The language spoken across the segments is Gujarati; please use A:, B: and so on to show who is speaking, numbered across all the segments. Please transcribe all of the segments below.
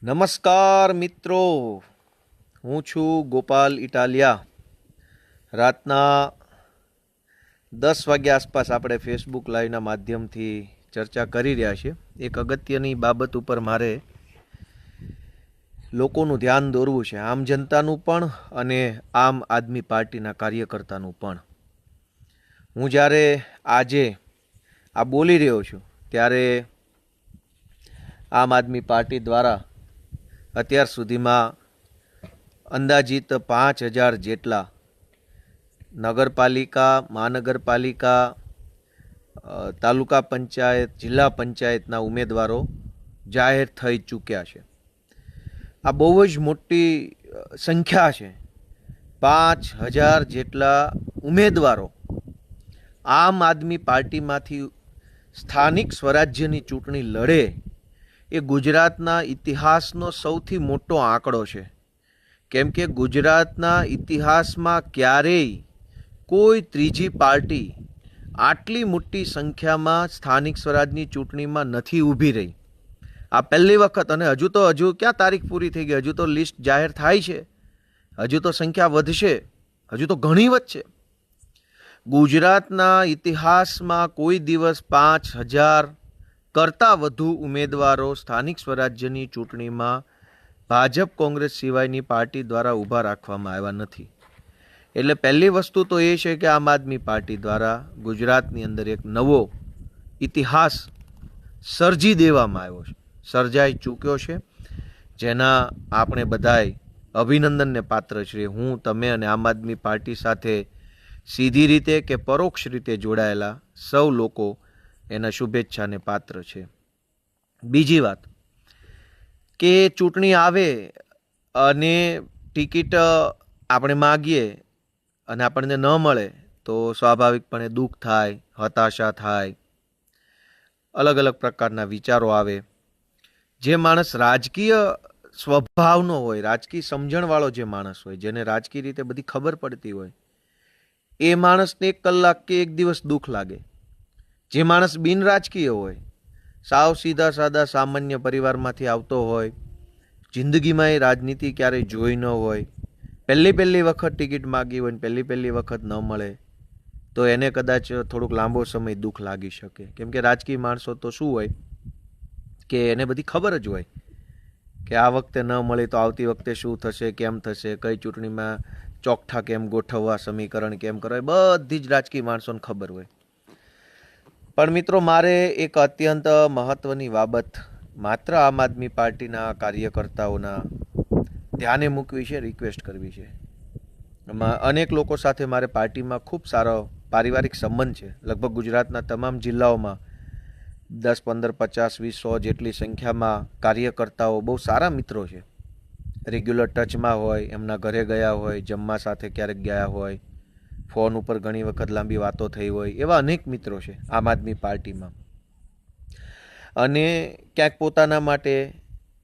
A: નમસ્કાર મિત્રો, હું છું ગોપાલ ઇટાલિયા. રાતના 10 વાગ્યા આસપાસ આપણે ફેસબુક લાઈવના માધ્યમથી ચર્ચા કરી રહ્યા છીએ. એક અગત્યની બાબત ઉપર મારે લોકોનું ધ્યાન દોરવું છે, આમ જનતાનું પણ અને આમ આદમી પાર્ટીના કાર્યકર્તાનું પણ. હું જ્યારે આજે આ બોલી રહ્યો છું ત્યારે આમ આદમી પાર્ટી દ્વારા અત્યાર સુધીમાં અંદાજિત 5,000 જેટલા નગરપાલિકા, મહાનગરપાલિકા, તાલુકા પંચાયત, જિલ્લા પંચાયતના ઉમેદવારો જાહેર થઈ ચૂક્યા છે. આ બહુ જ મોટી સંખ્યા છે. 5,000 જેટલા ઉમેદવારો આમ આદમી પાર્ટીમાંથી સ્થાનિક સ્વરાજ્યની ચૂંટણી લડે એ ગુજરાતના ઇતિહાસનો સૌથી મોટો આંકડો છે. કેમ કે ગુજરાતના ઇતિહાસમાં ક્યારેય કોઈ ત્રીજી પાર્ટી આટલી મોટી સંખ્યામાં સ્થાનિક સ્વરાજની ચૂંટણીમાં નથી ઊભી રહી. આ પહેલી વખત, અને હજુ ક્યાં તારીખ પૂરી થઈ ગઈ, હજુ તો લિસ્ટ જાહેર થાય છે, હજુ તો સંખ્યા વધશે, હજુ તો ઘણી વધશે. ગુજરાતના ઇતિહાસમાં કોઈ દિવસ 5,000 કરતાં વધુ ઉમેદવારો સ્થાનિક સ્વરાજ્યની ચૂંટણીમાં ભાજપ કોંગ્રેસ સિવાયની પાર્ટી દ્વારા ઊભા રાખવામાં આવ્યા નથી. એટલે પહેલી વસ્તુ તો એ છે કે આમ આદમી પાર્ટી દ્વારા ગુજરાતની અંદર એક નવો ઇતિહાસ સર્જી દેવામાં આવ્યો છે, સર્જાઈ ચૂક્યો છે, જેના આપણે બધાય અભિનંદનને પાત્ર છીએ. હું, તમે અને આમ આદમી પાર્ટી સાથે સીધી રીતે કે પરોક્ષ રીતે જોડાયેલા સૌ લોકો એના શુભેચ્છાને પાત્ર છે. બીજી વાત કે ચૂંટણી આવે અને ટિકિટ આપણે માગીએ અને આપણને ન મળે તો સ્વાભાવિકપણે દુઃખ થાય, હતાશા થાય, અલગ અલગ પ્રકારના વિચારો આવે. જે માણસ રાજકીય સ્વભાવનો હોય, રાજકીય સમજણવાળો જે માણસ હોય, જેને રાજકીય રીતે બધી ખબર પડતી હોય, એ માણસને 1 કલાક કે 1 દિવસ દુઃખ લાગે. જે માણસ બિન રાજકીય હોય, સાવ સીધા સાદા સામાન્ય પરિવારમાંથી આવતો હોય, જિંદગીમાં એ રાજનીતિ ક્યારેય જોઈ ન હોય, પહેલી વખત ટિકિટ માગી હોય ને પહેલી વખત ન મળે તો એને કદાચ થોડુંક લાંબો સમય દુઃખ લાગી શકે. કેમ કે રાજકીય માણસો તો શું હોય કે એને બધી ખબર જ હોય કે આ વખતે ન મળી તો આવતી વખતે શું થશે, કેમ થશે, કઈ ચૂંટણીમાં ચોકઠા કેમ ગોઠવવા, સમીકરણ કેમ કરવા, બધી જ રાજકીય માણસોને ખબર હોય. પણ મિત્રો, મારે એક અત્યંત મહત્ત્વની બાબત માત્ર આમ આદમી પાર્ટીના કાર્યકર્તાઓના ધ્યાને મૂકવી છે, રિક્વેસ્ટ કરવી છે. અનેક લોકો સાથે મારે પાર્ટીમાં ખૂબ સારો પારિવારિક સંબંધ છે. લગભગ ગુજરાતના તમામ જિલ્લાઓમાં 10, 15, 50, 20, 100 જેટલી સંખ્યામાં કાર્યકર્તાઓ બહુ સારા મિત્રો છે. રેગ્યુલર ટચમાં હોય, એમના ઘરે ગયા હોય, જમવા સાથે ક્યારેક ગયા હોય, ફોન ઉપર ઘણી વખત લાંબી વાતો થઈ હોય, એવા અનેક મિત્રો છે આમ આદમી પાર્ટીમાં. અને ક્યાંક પોતાના માટે,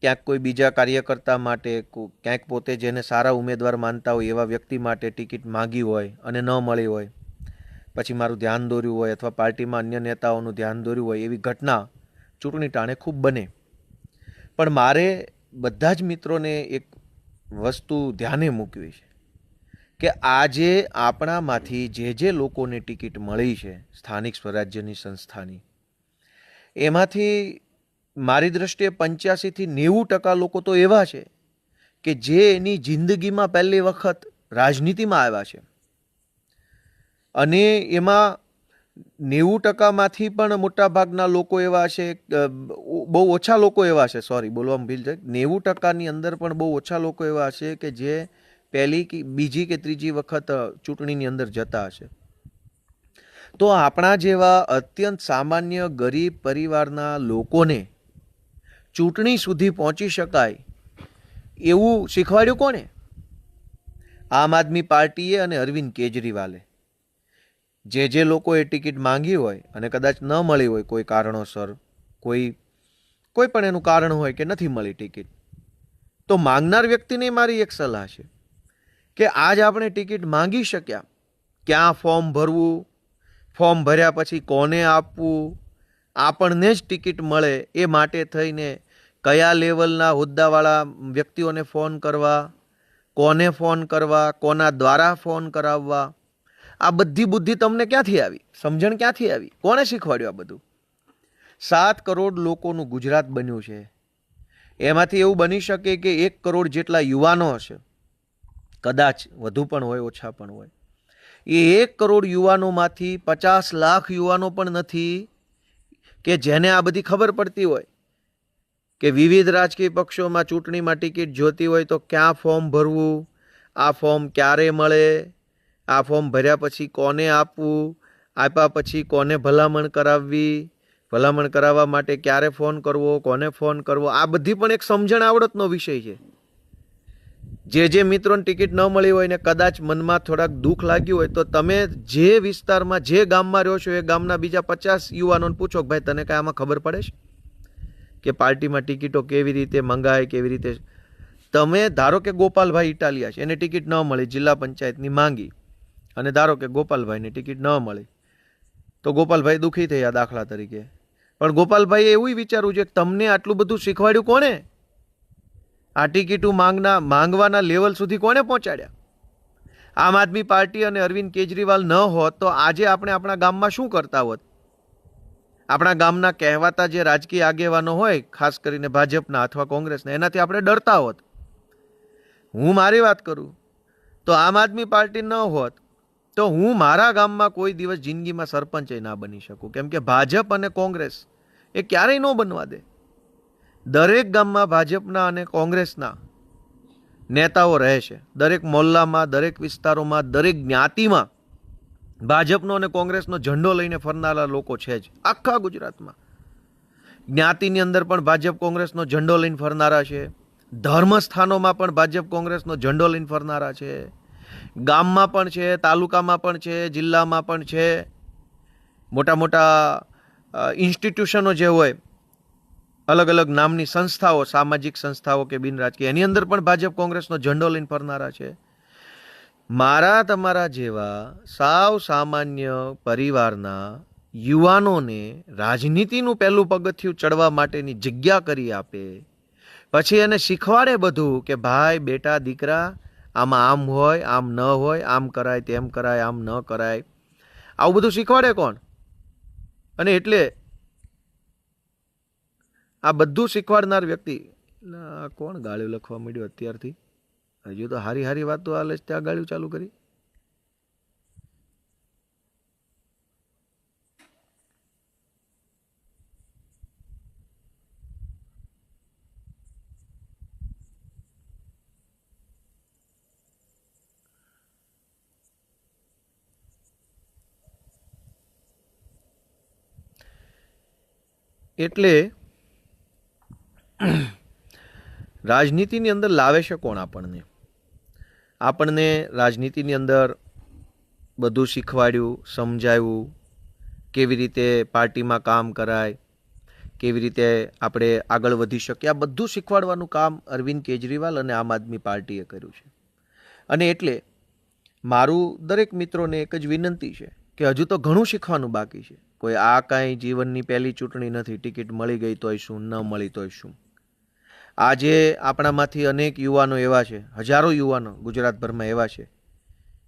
A: ક્યાંક કોઈ બીજા કાર્યકર્તા માટે, ક્યાંક પોતે જેને સારા ઉમેદવાર માનતા હોય એવા વ્યક્તિ માટે ટિકિટ માગી હોય અને ન મળી હોય, પછી મારું ધ્યાન દોર્યું હોય અથવા પાર્ટીમાં અન્ય નેતાઓનું ધ્યાન દોર્યું હોય, એવી ઘટના ચૂંટણી ટાણે ખૂબ બને. પણ મારે બધા જ મિત્રોને એક વસ્તુ ધ્યાને મૂકવી છે કે આજે આપણામાંથી જે લોકોને ટિકિટ મળી છે સ્થાનિક સ્વરાજ્યની સંસ્થાની, એમાંથી મારી દૃષ્ટિએ 85થી 90% લોકો તો એવા છે કે જે એની જિંદગીમાં પહેલી વખત રાજનીતિમાં આવ્યા છે. અને એમાં 90%માંથી પણ મોટાભાગના લોકો એવા છે, બહુ ઓછા લોકો એવા છે, સોરી બોલવામાં ભૂલ જાય, 90%ની અંદર પણ બહુ ઓછા લોકો એવા છે કે જે પહેલી કે બીજી કે ત્રીજી વખત ચૂંટણીની અંદર જતા હશે. તો આપણા જેવા અત્યંત સામાન્ય ગરીબ પરિવારના લોકોને ચૂંટણી સુધી પહોંચી શકાય એવું શીખવાડ્યું કોણે? આમ આદમી પાર્ટીએ અને અરવિંદ કેજરીવાલે. જે લોકોએ ટિકિટ માંગી હોય અને કદાચ ન મળી હોય કોઈ કારણોસર, કોઈ પણ એનું કારણ હોય કે નથી મળી ટિકિટ, તો માંગનાર વ્યક્તિને મારી એક સલાહ છે કે આજ આપણે ટિકિટ માંગી શક્યા, ક્યાં ફોર્મ ભરવું, ફોર્મ ભર્યા પછી કોને આપવું, આપણને જ ટિકિટ મળે એ માટે થઈને કયા લેવલના હોદ્દાવાળા વ્યક્તિઓને ફોન કરવા, કોને ફોન કરવા, કોના દ્વારા ફોન કરાવવા, આ બધી બુદ્ધિ તમને ક્યાંથી આવી? સમજણ ક્યાંથી આવી? કોણે શીખવાડ્યું આ બધું? 7 કરોડ લોકોનું ગુજરાત બન્યું છે. એમાંથી એવું બની શકે કે 1 કરોડ જેટલા યુવાનો હશે, કદાચ વધુ પણ હોય, ઓછા પણ હોય. એ 1 કરોડ યુવાનોમાંથી 50 લાખ યુવાનો પણ નથી કે જેને આ બધી ખબર પડતી હોય કે વિવિધ રાજકીય પક્ષોમાં ચૂંટણીમાં ટિકિટ જોતી હોય તો ક્યાં ફોર્મ ભરવું, આ ફોર્મ ક્યારે મળે, આ ફોર્મ ભર્યા પછી કોને આપવું, આપ્યા પછી કોને ભલામણ કરાવવી, ભલામણ કરાવવા માટે ક્યારે ફોન કરવો, કોને ફોન કરવો, આ બધી પણ એક સમજણ આવડતનો વિષય છે. જે મિત્રોને ટિકિટ ન મળી હોય ને કદાચ મનમાં થોડાક દુઃખ લાગ્યું હોય તો તમે જે વિસ્તારમાં, જે ગામમાં રહ્યો છો એ ગામના બીજા 50 યુવાનોને પૂછો કે ભાઈ તને કાંઈ આમાં ખબર પડે છે કે પાર્ટીમાં ટિકિટો કેવી રીતે મંગાય, કેવી રીતે? તમે ધારો કે ગોપાલભાઈ ઇટાલિયા છે, એને ટિકિટ ન મળી, જિલ્લા પંચાયતની માંગી, અને ધારો કે ગોપાલભાઈને ટિકિટ ન મળી તો ગોપાલભાઈ દુઃખી થયા દાખલા તરીકે. પણ ગોપાલભાઈએ એવું વિચારવું છે કે તમને આટલું બધું શીખવાડ્યું કોને? આ ટિકિટો માંગવાના લેવલ સુધી કોને પહોંચાડ્યા? આમ આદમી પાર્ટી અને અરવિંદ કેજરીવાલ ન હોત તો આજે આપણે આપણા ગામમાં શું કરતા હોત? આપણા ગામના કહેવાતા જે રાજકીય આગેવાનો હોય, ખાસ કરીને ભાજપના અથવા કોંગ્રેસના, એનાથી આપણે ડરતા હોત. હું મારી વાત કરું તો આમ આદમી પાર્ટી ન હોત તો હું મારા ગામમાં કોઈ દિવસ જિંદગીમાં સરપંચ ના બની શકું, કેમ કે ભાજપ અને કોંગ્રેસ એ ક્યારેય ન બનવા દે. દરેક ગામમાં ભાજપના અને કોંગ્રેસના નેતાઓ રહે છે. દરેક મોહલ્લામાં, દરેક વિસ્તારોમાં, દરેક જ્ઞાતિમાં ભાજપનો અને કોંગ્રેસનો ઝંડો લઈને ફરનારા લોકો છે જ. આખા ગુજરાતમાં જ્ઞાતિની અંદર પણ ભાજપ કોંગ્રેસનો ઝંડો લઈને ફરનારા છે. ધર્મસ્થાનોમાં પણ ભાજપ કોંગ્રેસનો ઝંડો લઈને ફરનારા છે. ગામમાં પણ છે, તાલુકામાં પણ છે, જિલ્લામાં પણ છે. મોટા મોટા ઇન્સ્ટિટ્યુશનો જે હોય, અલગ અલગ નામની સંસ્થાઓ, સામાજિક સંસ્થાઓ કે બિન રાજકીય, એની અંદર પણ ભાજપ કોંગ્રેસનો ઝંડો લઈને ફરનારા છે. મારા તમારા જેવા સાવ સામાન્ય પરિવારના યુવાનોને રાજનીતિનું પહેલું પગથિયું ચડવા માટેની જગ્યા કરી આપે, પછી એને શીખવાડે બધું કે ભાઈ બેટા દીકરા આમાં આમ હોય, આમ ન હોય, આમ કરાય, તેમ કરાય, આમ ન કરાય, આવું બધું શીખવાડે કોણ? અને એટલે આ બધું શીખવાડનાર વ્યક્તિ કોણ ગાળ્યું લખવા માંડ્યું અત્યારથી? હજુ તો હારી હારી વાતો હાલે છે, ત્યાં ગાળ્યું ચાલુ કરી. એટલે રાજનીતિની અંદર લાવે છે કોણ આપણને? આપણને રાજનીતિની અંદર બધું શીખવાડ્યું, સમજાવ્યું, કેવી રીતે પાર્ટીમાં કામ કરાય, કેવી રીતે આપણે આગળ વધી શકીએ, આ બધું શીખવાડવાનું કામ અરવિંદ કેજરીવાલ અને આમ આદમી પાર્ટીએ કર્યું છે. અને એટલે મારું દરેક મિત્રોને એક જ વિનંતી છે કે હજુ તો ઘણું શીખવાનું બાકી છે. કોઈ આ કાંઈ જીવનની પહેલી ચૂંટણી નથી. ટિકિટ મળી ગઈ તોય શું, ન મળી તોય શું. આજે આપણામાંથી અનેક યુવાનો એવા છે, હજારો યુવાનો ગુજરાતભરમાં એવા છે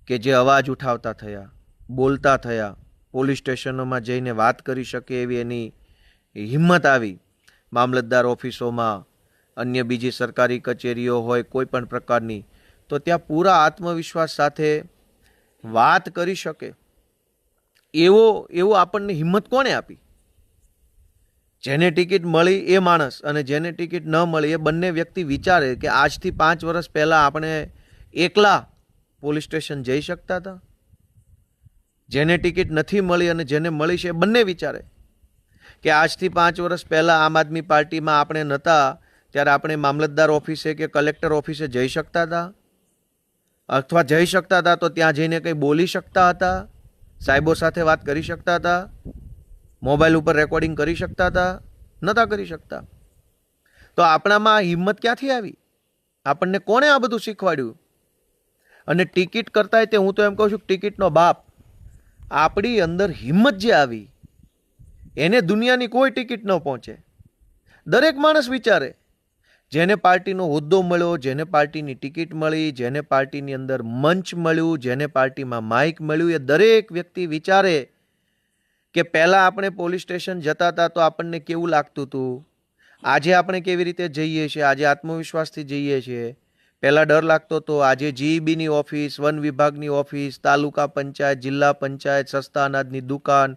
A: કે જે અવાજ ઉઠાવતા થયા, બોલતા થયા, પોલીસ સ્ટેશનોમાં જઈને વાત કરી શકે એવી એની હિંમત આવી. મામલતદાર ઓફિસોમાં, અન્ય બીજી સરકારી કચેરીઓ હોય કોઈ પણ પ્રકારની, તો ત્યાં પૂરા આત્મવિશ્વાસ સાથે વાત કરી શકે એવો આપણને હિંમત કોણે આપી? જેને ટિકિટ મળી એ માણસ અને જેને ટિકિટ ન મળી એ બંને વ્યક્તિ વિચારે કે આજથી 5 વર્ષ પહેલાં આપણે એકલા પોલીસ સ્ટેશન જઈ શકતા હતા. જેને ટિકિટ નથી મળી અને જેને મળી છે એ બંને વિચારે કે આજથી 5 વર્ષ પહેલાં આમ આદમી પાર્ટીમાં આપણે નહોતા ત્યારે આપણે મામલતદાર ઓફિસે કે કલેક્ટર ઓફિસે જઈ શકતા હતા, અથવા જઈ શકતા હતા તો ત્યાં જઈને કંઈ બોલી શકતા હતા, સાહેબો સાથે વાત કરી શકતા હતા, મોબાઈલ ઉપર રેકોર્ડિંગ કરી શકતા હતા? નહોતા કરી શકતા. તો આપણામાં હિંમત ક્યાંથી આવી? આપણને કોણે આ બધું શીખવાડ્યું? અને ટિકિટ કરતાંય તે હું તો એમ કહું છું કે ટિકિટનો બાપ, આપણી અંદર હિંમત જે આવી એને દુનિયાની કોઈ ટિકિટ ન પહોંચે. દરેક માણસ વિચારે જેને પાર્ટીનો હોદ્દો મળ્યો, જેને પાર્ટીની ટિકિટ મળી, જેને પાર્ટીની અંદર મંચ મળ્યું, જેને પાર્ટીમાં માઇક મળ્યું, એ દરેક વ્યક્તિ વિચારે કે પહેલાં આપણે પોલીસ સ્ટેશન જતા હતા તો આપણને કેવું લાગતું હતું, આજે આપણે કેવી રીતે જઈએ છીએ, આજે આત્મવિશ્વાસથી જઈએ છીએ. પહેલાં ડર લાગતો હતો, આજે જીઈબીની ઓફિસ, વન વિભાગની ઓફિસ, તાલુકા પંચાયત, જિલ્લા પંચાયત, સસ્તા અનાજની દુકાન,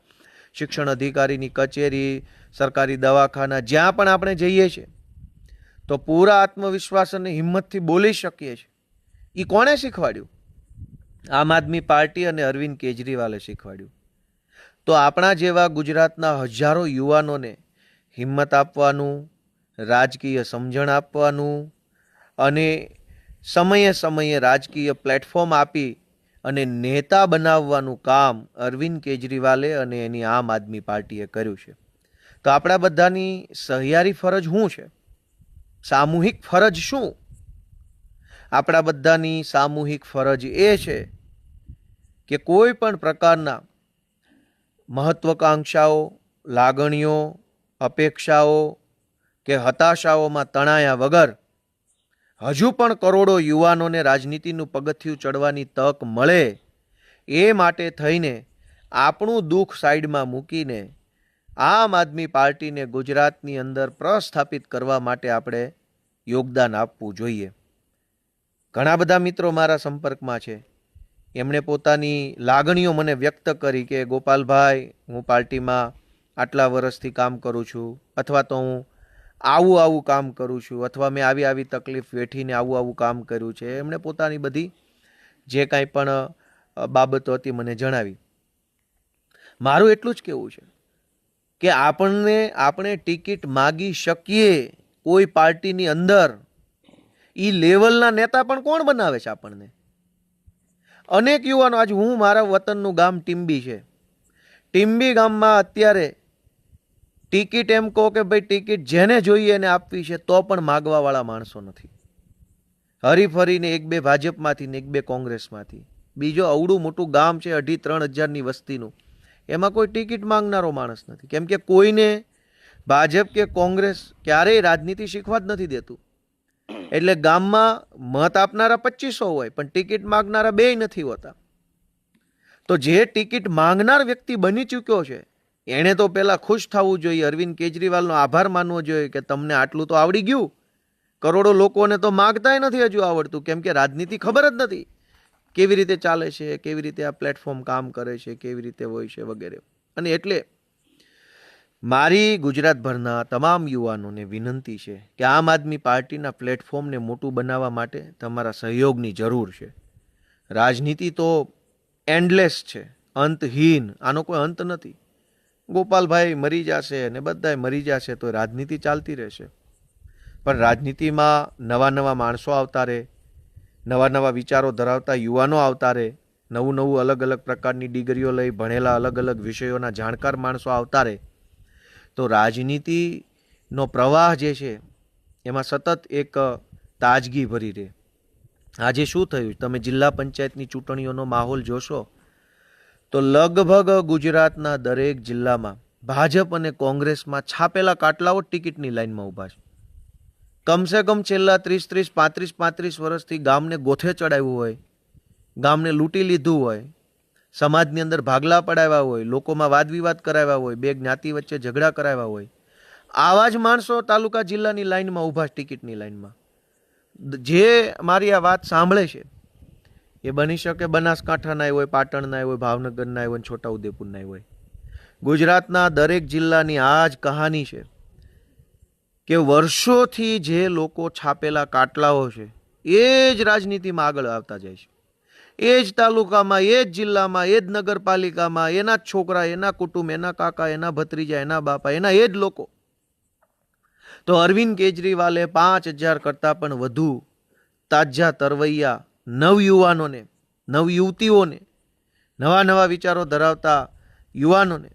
A: શિક્ષણ અધિકારીની કચેરી, સરકારી દવાખાના, જ્યાં પણ આપણે જઈએ છીએ તો પૂરા આત્મવિશ્વાસ અને હિંમતથી બોલી શકીએ છીએ. એ કોણે શીખવાડ્યું? આમ આદમી પાર્ટી અને અરવિંદ કેજરીવાલે શીખવાડ્યું. તો આપણા જેવા ગુજરાતના હજારો યુવાનોને હિંમત આપવાનું, રાજકીય સમજણ આપવાનું અને સમયે સમયે રાજકીય પ્લેટફોર્મ આપી અને નેતા બનાવવાનું કામ અરવિંદ કેજરીવાલે અને એની આમ આદમી પાર્ટીએ કર્યું છે. તો આપણા બધાની સહિયારી ફરજ શું છે? સામૂહિક ફરજ શું? આપણા બધાની સામૂહિક ફરજ એ છે કે કોઈ પણ પ્રકારના મહત્વકાંક્ષાઓ, લાગણીઓ, અપેક્ષાઓ કે હતાશાઓમાં તણાયા વગર હજુ પણ કરોડો યુવાનોને રાજનીતિનું પગથિયું ચડવાની તક મળે એ માટે થઈને આપણું દુઃખ સાઈડમાં મૂકીને આમ આદમી પાર્ટીને ગુજરાતની અંદર પ્રસ્થાપિત કરવા માટે આપણે યોગદાન આપવું જોઈએ. ઘણા બધા મિત્રો મારા સંપર્કમાં છે, એમણે પોતાની લાગણીઓ મને વ્યક્ત કરી કે ગોપાલભાઈ, હું પાર્ટીમાં આટલા વર્ષથી કામ કરું છું, અથવા તો હું આવું કામ કરું છું, અથવા મેં આવી તકલીફ વેઠીને આવું કામ કર્યું છે. એમણે પોતાની બધી જે કાંઈ પણ બાબતો હતી મને જણાવી. મારું એટલું જ કહેવું છે કે આપણે ટિકિટ માગી શકીએ કોઈ પાર્ટીની અંદર, એ લેવલના નેતા પણ કોણ બનાવે છે આપણને? અનેક યુવાનો, આજ હું મારા વતનનું ગામ ટીમ્બી છે, ટીમ્બી ગામમાં અત્યારે ટિકિટ એમ કહો કે ભાઈ ટિકિટ જેને જોઈએ એને આપવી છે તો પણ માગવાવાળા માણસો નથી. હરીફરીને એક બે ભાજપમાંથી ને એક બે કોંગ્રેસમાંથી, બીજો અવડું મોટું ગામ છે 2,500-3,000ની વસ્તીનું, એમાં કોઈ ટિકિટ માંગનારો માણસ નથી. કેમ કે કોઈને ભાજપ કે કોંગ્રેસ ક્યારેય રાજનીતિ શીખવા જ નથી દેતું. એટલે ગામમાં મત આપનારા 2500 હોય પણ ટિકિટ માંગનારા 2 નથી હોતા. તો જે ટિકિટ માંગનાર વ્યક્તિ બની ચૂક્યો છે એણે તો પહેલા ખુશ થવું જોઈએ, અરવિંદ કેજરીવાલનો આભાર માનવો જોઈએ કે તમને આટલું તો આવડી ગયું. કરોડો લોકોને તો માગતાય નથી હજુ આવડતું, કેમ કે રાજનીતિ ખબર જ નથી કેવી રીતે ચાલે છે, કેવી રીતે આ પ્લેટફોર્મ કામ કરે છે, કેવી રીતે હોય છે વગેરે. અને એટલે મારી ગુજરાતભરના તમામ યુવાનોને વિનંતી છે કે આમ આદમી પાર્ટીના પ્લેટફોર્મને મોટું બનાવવા માટે તમારા સહયોગની જરૂર છે. રાજનીતિ તો એન્ડલેસ છે, અંતહીન, આનો કોઈ અંત નથી. ગોપાલભાઈ મરી જશે અને બધાય મરી જશે તો રાજનીતિ ચાલતી રહેશે. પણ રાજનીતિમાં નવા માણસો આવતા રહે, નવા વિચારો ધરાવતા યુવાનો આવતા રહે, નવું અલગ પ્રકારની ડિગ્રીઓ લઈ ભણેલા અલગ વિષયોના જાણકાર માણસો આવતા રહે, તો રાજનીતિનો પ્રવાહ જે છે એમાં સતત એક તાજગી ભરી રહે. આજે શું થયું, તમે જિલ્લા પંચાયતની ચૂંટણીઓનો માહોલ જોશો તો લગભગ ગુજરાતના દરેક જિલ્લામાં ભાજપ અને કોંગ્રેસમાં છાપેલા કાટલાઓ ટિકિટની લાઈનમાં ઊભા છે. કમસે કમ છેલ્લા 30, 35 વર્ષથી ગામને ગોથે ચડાવ્યું હોય, ગામને લૂંટી લીધું હોય, સમાજની અંદર ભાગલા પડાવ્યા હોય, લોકોમાં વાદ વિવાદ કરાવ્યા હોય, બે જ્ઞાતિ વચ્ચે ઝઘડા કરાવ્યા હોય, આવા જ માણસો તાલુકા જિલ્લાની લાઈનમાં ઊભા છે, ટિકિટની લાઈનમાં. જે મારી આ વાત સાંભળે છે એ બની શકે બનાસકાંઠાના હોય, પાટણના હોય, ભાવનગરના હોય, છોટાઉદેપુરના હોય. ગુજરાતના દરેક જિલ્લાની આ જ કહાની છે કે વર્ષોથી જે લોકો છાપેલા કાટલાઓ છે એ જ રાજનીતિમાં આગળ આવતા જાય છે. એ જ તાલુકામાં, એ જ જિલ્લામાં, એ જ નગરપાલિકામાં એના જ છોકરા, એના કુટુંબ, એના કાકા, એના ભત્રીજા, એના બાપા, એના એ જ લોકો. તો અરવિંદ કેજરીવાલે 5,000 કરતાં પણ વધુ તાજા તરવૈયા નવયુવાનોને, નવયુવતીઓને, નવા વિચારો ધરાવતા યુવાનોને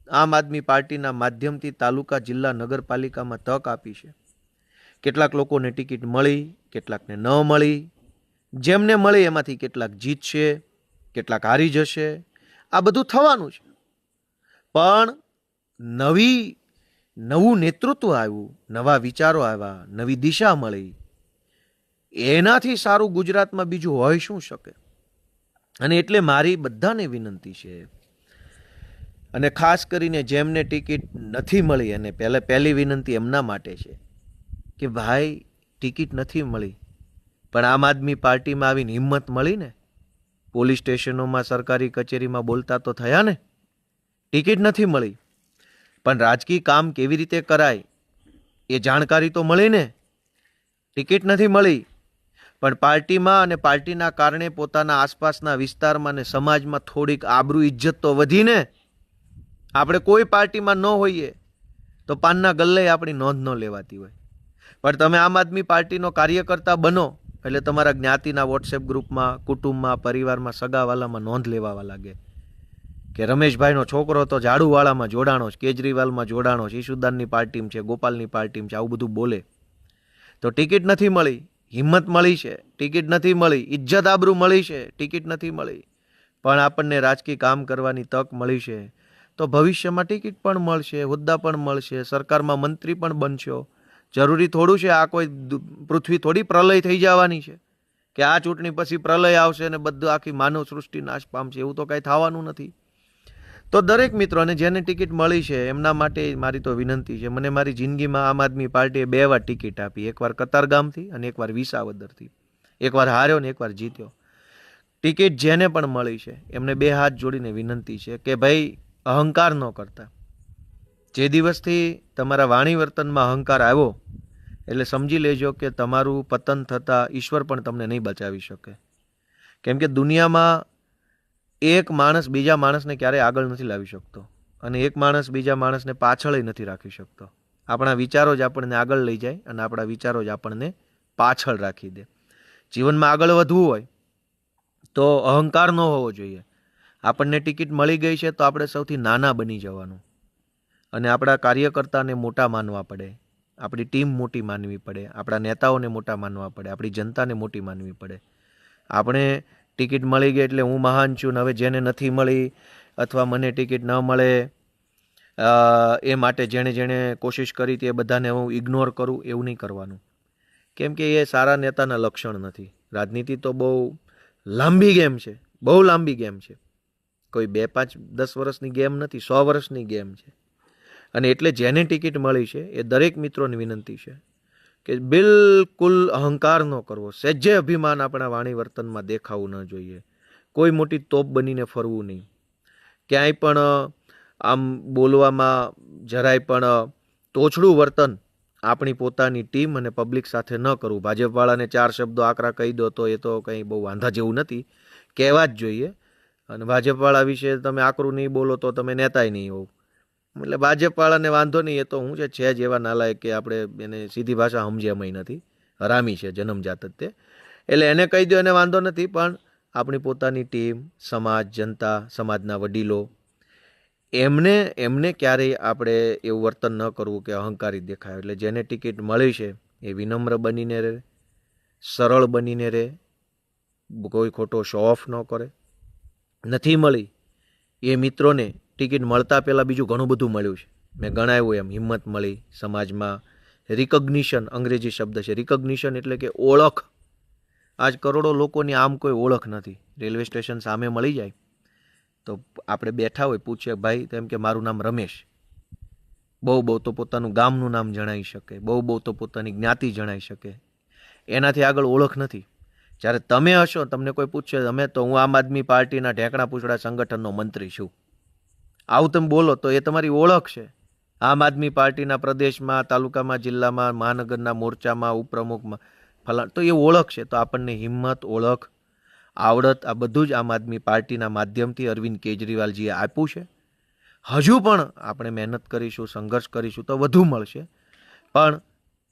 A: આમ આદમી પાર્ટીના માધ્યમથી તાલુકા, જિલ્લા, નગરપાલિકામાં તક આપી છે. કેટલાક લોકોને ટિકિટ મળી, કેટલાકને ન મળી. જેમને મળી એમાંથી કેટલાક જીતશે, કેટલાક હારી જશે. આ બધું થવાનું છે. પણ નવી નવું નેતૃત્વ આવ્યું, નવા વિચારો આવ્યા, નવી દિશા મળી, એનાથી સારું ગુજરાતમાં બીજું હોઈ શું શકે? અને એટલે મારી બધાને વિનંતી છે, અને ખાસ કરીને જેમને ટિકિટ નથી મળી, અને પહેલી વિનંતી એમના માટે છે કે ભાઈ ટિકિટ નથી મળી, પણ આમ આદમી પાર્ટીમાં આવીને હિંમત મળી ને, પોલીસ સ્ટેશનોમાં સરકારી કચેરીમાં બોલતા તો થયા ને. ટિકિટ નથી મળી, પણ રાજકીય કામ કેવી રીતે કરાય એ જાણકારી તો મળી ને. ટિકિટ નથી મળી, પણ પાર્ટીમાં અને પાર્ટીના કારણે પોતાના આસપાસના વિસ્તારમાં અને સમાજમાં થોડીક આબરૂ ઇજ્જત તો વધીને. આપણે કોઈ પાર્ટીમાં ન હોઈએ તો પાનના ગલ્લે આપણી નોંધ ન લેવાતી હોય, પણ તમે આમ આદમી પાર્ટીનો કાર્યકર્તા બનો એટલે તમારા જ્ઞાતિના વોટ્સએપ ગ્રુપમાં, કુટુંબમાં, પરિવારમાં, સગાવાલામાં નોંધ લેવા લાગે કે રમેશભાઈનો છોકરો તો ઝાડુવાળામાં જોડાણો છે, કેજરીવાલમાં જોડાણો છે, ઈશુદાનની પાર્ટીમાં છે, ગોપાલની પાર્ટીમાં છે, આવું બધું બોલે. તો ટિકિટ નથી મળી, હિંમત મળી છે, ટિકિટ નથી મળી, ઇજ્જત આબરૂ મળી છે, ટિકિટ નથી મળી, પણ આપણને રાજકીય કામ કરવાની તક મળી છે, તો ભવિષ્યમાં ટિકિટ પણ મળશે, હોદ્દા પણ મળશે, સરકારમાં મંત્રી પણ બનશો. જરૂરી થોડું છે આ કોઈ પૃથ્વી થોડી પ્રલય થઈ જવાની છે કે આ ચૂંટણી પછી પ્રલય આવશે અને બધું આખી માનવ સૃષ્ટિ નાશ પામશે, એવું તો કાંઈ થવાનું નથી. તો દરેક મિત્રોને જેને ટિકિટ મળી છે એમના માટે મારી તો વિનંતી છે. મને મારી જિંદગીમાં આમ આદમી પાર્ટીએ 2 વાર ટિકિટ આપી, એકવાર કતારગામથી અને એકવાર વિસાવદરથી. એકવાર હાર્યો ને એકવાર જીત્યો. ટિકિટ જેને પણ મળી છે એમને 2 હાથ જોડીને વિનંતી છે કે ભાઈ અહંકાર ન કરતા. જે દિવસથી તમારા વાણી વર્તનમાં અહંકાર આવ્યો એટલે સમજી લેજો કે તમારું પતન થતાં ઈશ્વર પણ તમને નહીં બચાવી શકે. કેમ કે દુનિયામાં એક માણસ બીજા માણસને ક્યારેય આગળ નથી લાવી શકતો, અને એક માણસ બીજા માણસને પાછળ નથી રાખી શકતો. આપણા વિચારો જ આપણને આગળ લઈ જાય અને આપણા વિચારો જ આપણને પાછળ રાખી દે. જીવનમાં આગળ વધવું હોય તો અહંકાર ન હોવો જોઈએ. આપણને ટિકિટ મળી ગઈ છે તો આપણે સૌથી નાના બની જવાનું, અને આપણા કાર્યકર્તાને મોટા માનવા પડે, આપણી ટીમ મોટી માનવી પડે, આપણા નેતાઓને મોટા માનવા પડે, આપણી જનતાને મોટી માનવી પડે. આપણે ટિકિટ મળી ગઈ એટલે હું મહાન છું, હવે જેને નથી મળી અથવા મને ટિકિટ ન મળે એ માટે જેણે જેણે કોશિશ કરી તે બધાને હું ઇગ્નોર કરું, એવું નહીં કરવાનું. કેમ કે એ સારા નેતાના લક્ષણ નથી. રાજનીતિ તો બહુ લાંબી ગેમ છે, બહુ લાંબી ગેમ છે. કોઈ 2, 5, 10 વર્ષની ગેમ નથી, 100 વર્ષની ગેમ છે. અને એટલે જેને ટિકિટ મળી છે એ દરેક મિત્રોની વિનંતી છે કે બિલકુલ અહંકાર ન કરવો, સહેજે અભિમાન આપણા વાણી વર્તનમાં દેખાવું ન જોઈએ. કોઈ મોટી તોપ બનીને ફરવું નહીં, ક્યાંય પણ આમ બોલવામાં જરાય પણ તોછડું વર્તન આપણી પોતાની ટીમ અને પબ્લિક સાથે ન કરવું. ભાજપવાળાને 4 શબ્દો આકરા કહી દો તો એ તો કંઈ બહુ વાંધા જેવું નથી, કહેવા જ જોઈએ. અને ભાજપવાળા વિશે તમે આકરું નહીં બોલો તો તમે નેતાય નહીં હોવ. એટલે ભાજપવાળાને વાંધો નહીં, એ તો હું છે જ એવા નાલાયક કે આપણે એને સીધી ભાષા સમજ્યામય નથી, હરામી છે જન્મજાત જ તે. એટલે એને કહી દો એને વાંધો નથી, પણ આપણી પોતાની ટીમ, સમાજ, જનતા, સમાજના વડીલો, એમને ક્યારેય આપણે એવું વર્તન ન કરવું કે અહંકારી દેખાય. એટલે જેને ટિકિટ મળી છે એ વિનમ્ર બનીને રહે, સરળ બનીને રહે, કોઈ ખોટો શો ઓફ ન કરે. નથી મળી એ મિત્રોને ટિકિટ મળતા પહેલાં બીજું ઘણું બધું મળ્યું છે. મેં ગણાવ્યું એમ હિંમત મળી, સમાજમાં રિકોગ્નિશન, અંગ્રેજી શબ્દ છે રિકોગ્નિશન, એટલે કે ઓળખ. આજ કરોડો લોકોની આમ કોઈ ઓળખ નથી. રેલવે સ્ટેશન સામે મળી જાય તો આપણે બેઠા હોય, પૂછે ભાઈ, તેમ કે મારું નામ રમેશ, બહુ તો પોતાનું ગામનું નામ જણાવી શકે, બહુ તો પોતાની જ્ઞાતિ જણાવી શકે, એનાથી આગળ ઓળખ નથી. જ્યારે તમે હશો, તમને કોઈ પૂછશે તમે તો હું આમ આદમી પાર્ટીના ઢેકણા પૂછડા સંગઠનનો મંત્રી છું, આવું તમે બોલો તો એ તમારી ઓળખ છે. આમ આદમી પાર્ટીના પ્રદેશમાં, તાલુકામાં, જિલ્લામાં, મહાનગરના મોરચામાં, ઉપપ્રમુખમાં તો એ ઓળખ છે. તો આપણને હિંમત, ઓળખ, આવડત આ બધું જ આમ આદમી પાર્ટીના માધ્યમથી અરવિંદ કેજરીવાલજીએ આપ્યું છે. હજુ પણ આપણે મહેનત કરીશું, સંઘર્ષ કરીશું તો વધુ મળશે. પણ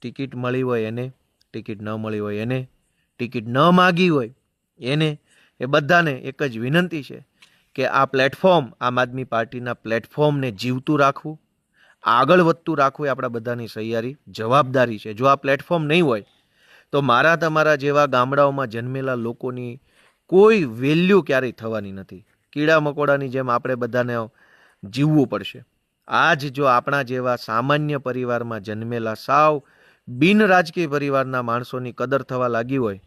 A: ટિકિટ મળી હોય એને, ટિકિટ ન મળી હોય એને, ટિકિટ ન માગી હોય એને, એ બધાને એક જ વિનંતી છે કે આ પ્લેટફોર્મ, આમ આદમી પાર્ટીના પ્લેટફોર્મને જીવતું રાખવું, આગળ વધતું રાખવું એ આપણા બધાની સહિયારી જવાબદારી છે. જો આ પ્લેટફોર્મ નહીં હોય તો મારા તમારા જેવા ગામડાઓમાં જન્મેલા લોકોની કોઈ વેલ્યુ ક્યારેય થવાની નથી. કીડા મકોડાની જેમ આપણે બધાને જીવવું પડશે. આજ જો આપણા જેવા સામાન્ય પરિવારમાં જન્મેલા સાવ બિન રાજકીય પરિવારના માણસોની કદર થવા લાગી હોય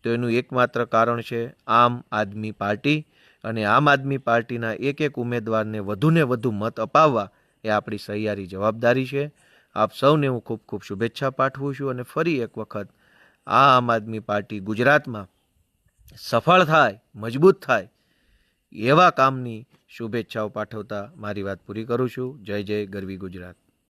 A: તો એનું એકમાત્ર કારણ છે આમ આદમી પાર્ટી, અને આમ આદમી પાર્ટીના એક ઉમેદવારને વધુને વધુ મત અપાવવા એ આપણી સહિયારી જવાબદારી છે. આપ સૌને હું ખૂબ ખૂબ શુભેચ્છા પાઠવું છું, અને ફરી એક વખત આ આમ આદમી પાર્ટી ગુજરાતમાં સફળ થાય, મજબૂત થાય એવા કામની શુભેચ્છાઓ પાઠવતા મારી વાત પૂરી કરું છું. જય જય ગરવી ગુજરાત.